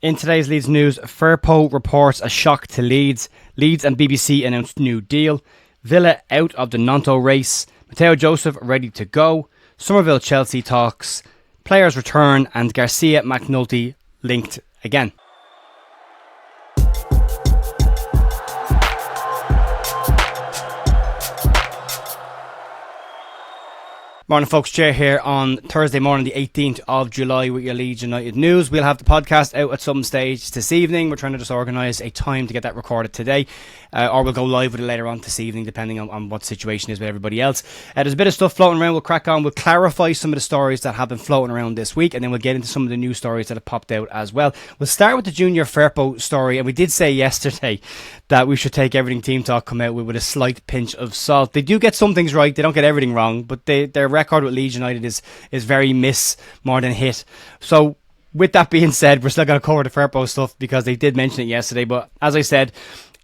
In today's Leeds news, Firpo reports a shock to Leeds. Leeds and BBC announced new deal. Villa out of the Gnonto race. Mato Joseph ready to go. Summerville Chelsea talks. Players return and Garcia MacNulty linked again. Morning folks, Jay here on Thursday morning the 18th of July with your Leeds United news. We'll have the podcast out at some stage this evening. We're trying to just organise a time to get that recorded today, or we'll go live with it later on this evening depending on what the situation is with everybody else. There's a bit of stuff floating around. We'll crack on. We'll clarify some of the stories that have been floating around this week, and then we'll get into some of the new stories that have popped out as well. We'll start with the Junior Firpo story, and we did say yesterday that we should take everything Team Talk come out with a slight pinch of salt. They do get some things right. They don't get everything wrong, but their record with Leeds United is very miss more than hit. So with that being said, we're still going to cover the Firpo stuff because they did mention it yesterday. But as I said,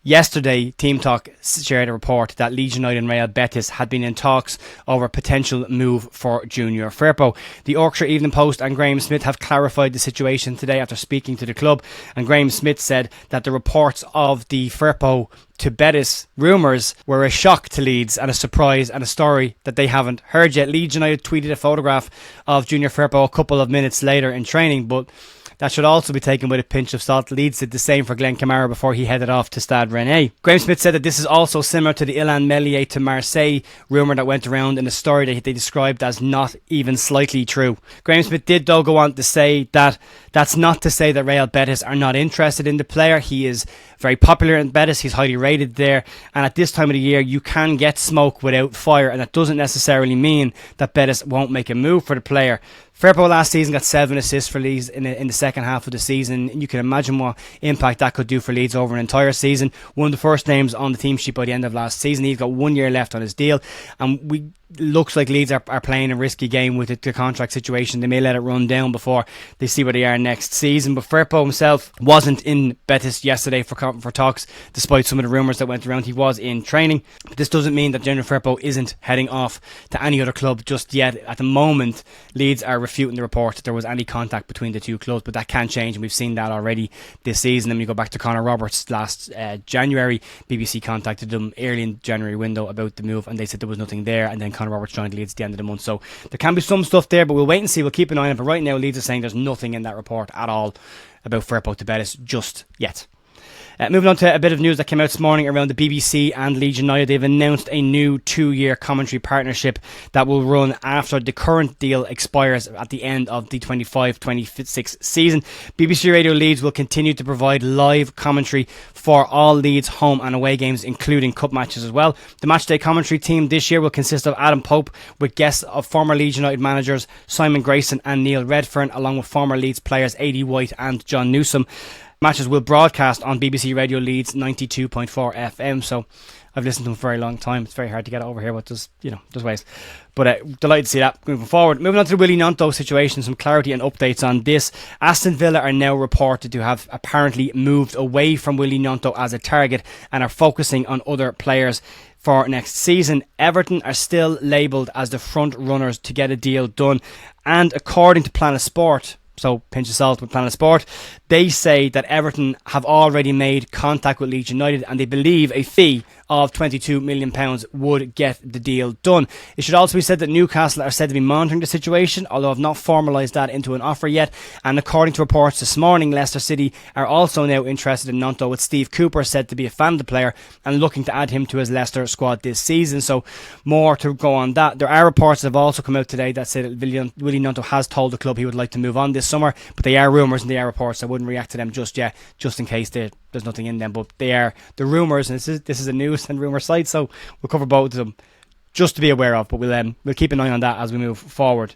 yesterday, Team Talk shared a report that Leeds United and Real Betis had been in talks over a potential move for Junior Firpo. The Yorkshire Evening Post and Graham Smith have clarified the situation today after speaking to the club, and Graham Smith said that the reports of the Firpo to Bettis rumours were a shock to Leeds and a surprise and a story that they haven't heard yet. Leeds United tweeted a photograph of Junior Firpo a couple of minutes later in training, but that should also be taken with a pinch of salt. Leeds did the same for Glenn Kamara before he headed off to Stade Rennais. Graham Smith said that this is also similar to the Ilan Meslier to Marseille rumour that went around in a story that they described as not even slightly true. Graham Smith did though go on to say that that's not to say that Real Betis are not interested in the player. He is very popular in Betis, he's highly rated there, and at this time of the year you can get smoke without fire, and that doesn't necessarily mean that Betis won't make a move for the player. Firpo last season got 7 assists for Leeds in the second half of the season, and you can imagine what impact that could do for Leeds over an entire season. One of the first names on the team sheet by the end of last season. He's got 1 year left on his deal, and looks like Leeds are playing a risky game with the contract situation. They may let it run down before they see where they are next season. But Firpo himself wasn't in Betis yesterday for talks, despite some of the rumours that went around. He was in training. But this doesn't mean that Junior Firpo isn't heading off to any other club just yet. At the moment, Leeds are refuting the report that there was any contact between the two clubs, but that can change, and we've seen that already this season. And we go back to Connor Roberts last January. BBC contacted them early in the January window about the move, and they said there was nothing there, and then Connor Roberts joined Leeds at the end of the month. So there can be some stuff there, but we'll wait and see. We'll keep an eye on it. But right now, Leeds are saying there's nothing in that report at all about Firpo to Bettis just yet. Moving on to a bit of news that came out this morning around the BBC and Leeds United. They've announced a new 2-year commentary partnership that will run after the current deal expires at the end of the 25-26 season. BBC Radio Leeds will continue to provide live commentary for all Leeds home and away games, including cup matches as well. The matchday commentary team this year will consist of Adam Pope, with guests of former Leeds United managers Simon Grayson and Neil Redfern, along with former Leeds players Aidy White and John Newsom. Matches will broadcast on BBC Radio Leeds 92.4 FM. So I've listened to them for a very long time. It's very hard to get over here, but there's ways. But delighted to see that moving forward. Moving on to the Willie Gnonto situation, some clarity and updates on this. Aston Villa are now reported to have apparently moved away from Willie Gnonto as a target and are focusing on other players for next season. Everton are still labelled as the front runners to get a deal done, and according to Planet Sport, so pinch of salt with Planet Sport, they say that Everton have already made contact with Leeds United and they believe a fee of £22 million would get the deal done. It should also be said that Newcastle are said to be monitoring the situation, although have not formalised that into an offer yet. And according to reports this morning, Leicester City are also now interested in Gnonto, with Steve Cooper said to be a fan of the player and looking to add him to his Leicester squad this season. So more to go on that. There are reports that have also come out today that say that Willie Gnonto has told the club he would like to move on this summer, but they are rumours and they are reports. I wouldn't react to them just yet, just in case there's nothing in them, but they are the rumours, and this is a news and rumour site, so we'll cover both of them just to be aware of, but we'll keep an eye on that as we move forward.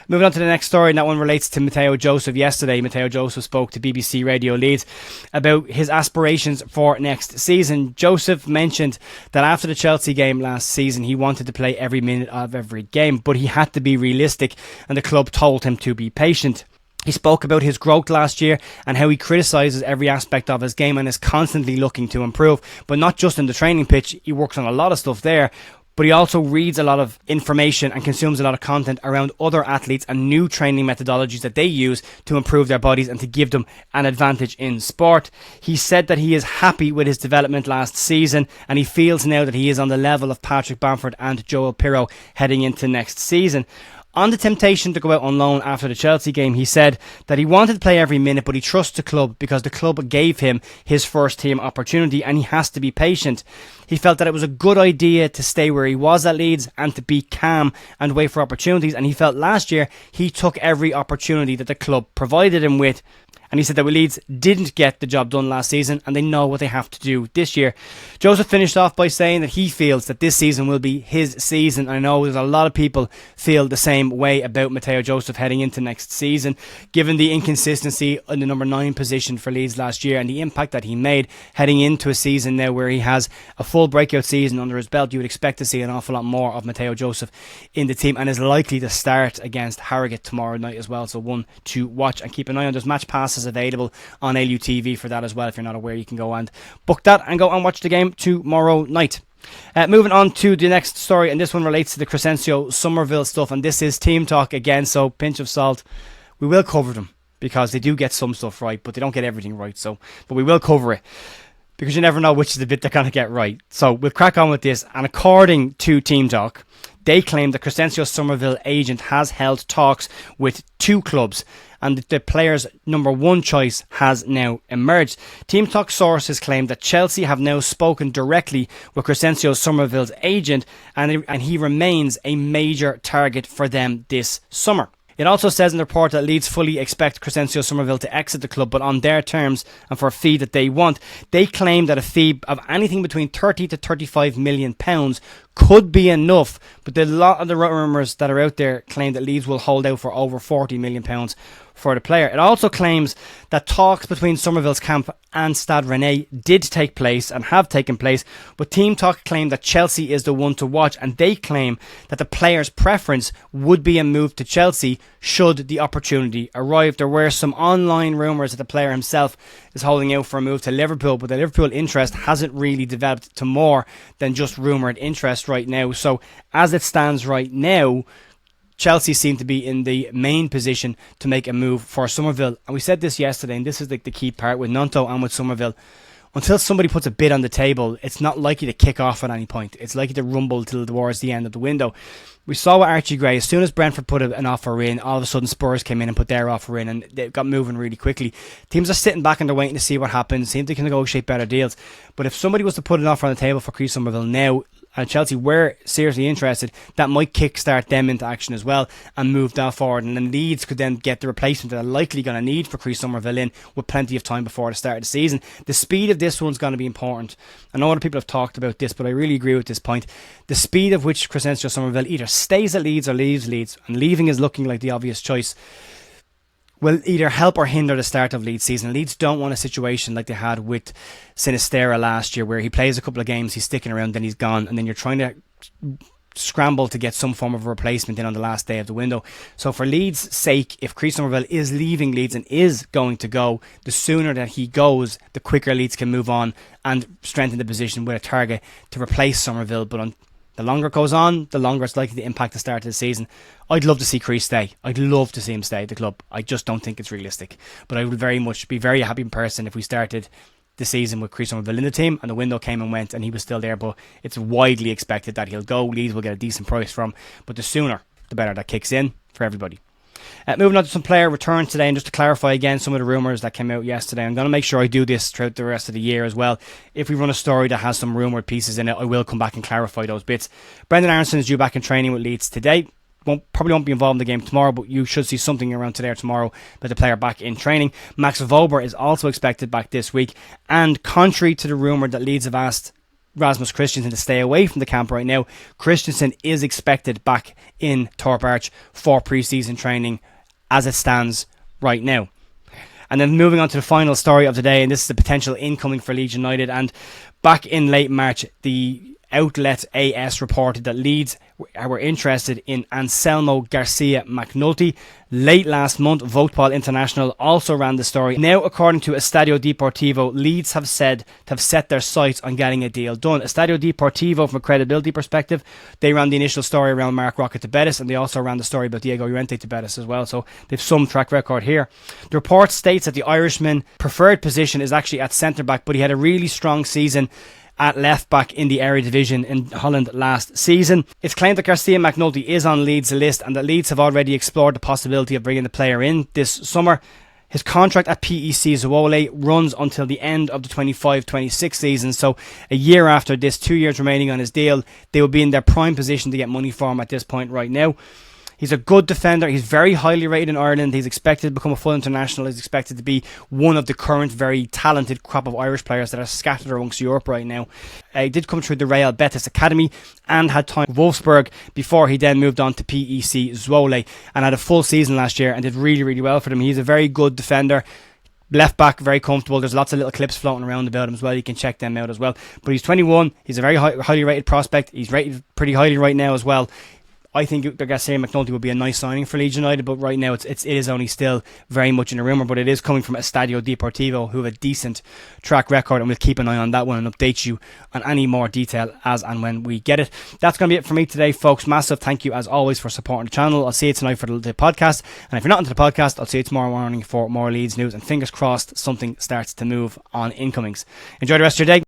Moving on to the next story, and that one relates to Mato Joseph. Yesterday, Mato Joseph spoke to BBC Radio Leeds about his aspirations for next season. Joseph mentioned that after the Chelsea game last season, he wanted to play every minute of every game, but he had to be realistic, and the club told him to be patient. He spoke about his growth last year and how he criticises every aspect of his game and is constantly looking to improve, but not just in the training pitch. He works on a lot of stuff there, but he also reads a lot of information and consumes a lot of content around other athletes and new training methodologies that they use to improve their bodies and to give them an advantage in sport. He said that he is happy with his development last season, and he feels now that he is on the level of Patrick Bamford and Joel Pirro heading into next season. On the temptation to go out on loan after the Chelsea game, he said that he wanted to play every minute, but he trusts the club because the club gave him his first team opportunity and he has to be patient. He felt that it was a good idea to stay where he was at Leeds and to be calm and wait for opportunities, and he felt last year he took every opportunity that the club provided him with. And he said that Leeds didn't get the job done last season and they know what they have to do this year. Joseph finished off by saying that he feels that this season will be his season. I know there's a lot of people feel the same way about Mato Joseph heading into next season, given the inconsistency in the number 9 position for Leeds last year and the impact that he made heading into a season now where he has a full breakout season under his belt. You would expect to see an awful lot more of Mato Joseph in the team and is likely to start against Harrogate tomorrow night as well. So one to watch and keep an eye on. There's match passes available on LUTV for that as well. If you're not aware, you can go and book that and go and watch the game tomorrow night. Moving on to the next story, and this one relates to the Creno Somerville stuff, and this is team talk again, so pinch of salt. We will cover them because they do get some stuff right, but they don't get everything right. But we will cover it because you never know which is the bit they're going to get right. So we'll crack on with this, and according to Team Talk, they claim the Creno Somerville agent has held talks with 2 clubs and the player's number 1 choice has now emerged. Team Talk sources claim that Chelsea have now spoken directly with Creno Somerville's agent and he remains a major target for them this summer. It also says in the report that Leeds fully expect Creno Somerville to exit the club, but on their terms and for a fee that they want. They claim that a fee of anything between £30 to £35 million could be enough, but a lot of the rumours that are out there claim that Leeds will hold out for over £40 million for the player. It also claims that talks between Somerville's camp and Stade Rennais did take place and have taken place, but Team Talk claim that Chelsea is the one to watch, and they claim that the player's preference would be a move to Chelsea should the opportunity arrive. There were some online rumours that the player himself is holding out for a move to Liverpool, but the Liverpool interest hasn't really developed to more than just rumoured interest right now. So as it stands right now, Chelsea seem to be in the main position to make a move for Summerville. And we said this yesterday, and this is like the key part with Gnonto and with Summerville. Until somebody puts a bid on the table, it's not likely to kick off at any point. It's likely to rumble till towards the end of the window. We saw with Archie Gray, as soon as Brentford put an offer in, all of a sudden Spurs came in and put their offer in, and they got moving really quickly. Teams are sitting back and they're waiting to see what happens, seem they can negotiate better deals. But if somebody was to put an offer on the table for Creno Somerville now, and Chelsea were seriously interested, that might kickstart them into action as well and move that forward, and then Leeds could then get the replacement that they're likely going to need for Creno Somerville in with plenty of time before the start of the season. The speed of this one's going to be important. I know other people have talked about this, but I really agree with this point. The speed of which Creno Somerville either stays at Leeds or leaves Leeds, and leaving is looking like the obvious choice, will either help or hinder the start of Leeds season. Leeds don't want a situation like they had with Sinistera last year, where he plays a couple of games, he's sticking around, then he's gone, and then you're trying to scramble to get some form of a replacement in on the last day of the window. So for Leeds' sake, if Creno Somerville is leaving Leeds and is going to go, the sooner that he goes, the quicker Leeds can move on and strengthen the position with a target to replace Somerville. But the longer it goes on, the longer it's likely to impact the start of the season. I'd love to see Cree stay. I'd love to see him stay at the club. I just don't think it's realistic. But I would very much be very happy person if we started the season with Creno Somerville in the team and the window came and went and he was still there. But it's widely expected that he'll go. Leeds will get a decent price from. But the sooner, the better that kicks in for everybody. Moving on to some player returns today, and just to clarify again some of the rumours that came out yesterday. I'm going to make sure I do this throughout the rest of the year as well. If we run a story that has some rumoured pieces in it, I will come back and clarify those bits. Brendan Aronson is due back in training with Leeds today. Probably won't be involved in the game tomorrow, but you should see something around today or tomorrow about the player back in training. Max Vober is also expected back this week, and contrary to the rumour that Leeds have asked Rasmus Christensen to stay away from the camp right now, Christensen is expected back in Thorpe Arch for pre-season training as it stands right now. And then moving on to the final story of the day, and this is the potential incoming for Leeds United. And back in late March, the Outlet AS reported that Leeds were interested in Anselmo Garcia MacNulty. Late last month, Voteball International also ran the story. Now, according to Estadio Deportivo, Leeds have said to have set their sights on getting a deal done. Estadio Deportivo, from a credibility perspective, they ran the initial story around Mark Gnonto Bettis, and they also ran the story about Diego Llorente Bettis as well, so they've some track record here. The report states that the Irishman's preferred position is actually at centre-back, but he had a really strong season at left back in the area division in Holland last season. It's claimed that Garcia MacNulty is on Leeds' list and that Leeds have already explored the possibility of bringing the player in this summer. His contract at PEC Zwolle runs until the end of the 25-26 season, so a year after this, 2 years remaining on his deal, they will be in their prime position to get money for him at this point right now. He's a good defender. He's very highly rated in Ireland. He's expected to become a full international. He's expected to be one of the current very talented crop of Irish players that are scattered amongst Europe right now. He did come through the Real Betis Academy and had time with Wolfsburg before he then moved on to PEC Zwolle and had a full season last year and did really, really well for them. He's a very good defender. Left back, very comfortable. There's lots of little clips floating around about him as well. You can check them out as well. But he's 21. He's a very highly rated prospect. He's rated pretty highly right now as well. I think Garcia MacNulty would be a nice signing for Leeds United, but right now it is only still very much in a rumour, but it is coming from Estadio Deportivo, who have a decent track record, and we'll keep an eye on that one and update you on any more detail as and when we get it. That's going to be it for me today, folks. Massive thank you as always for supporting the channel. I'll see you tonight for the podcast, and if you're not into the podcast, I'll see you tomorrow morning for more Leeds news, and fingers crossed something starts to move on incomings. Enjoy the rest of your day.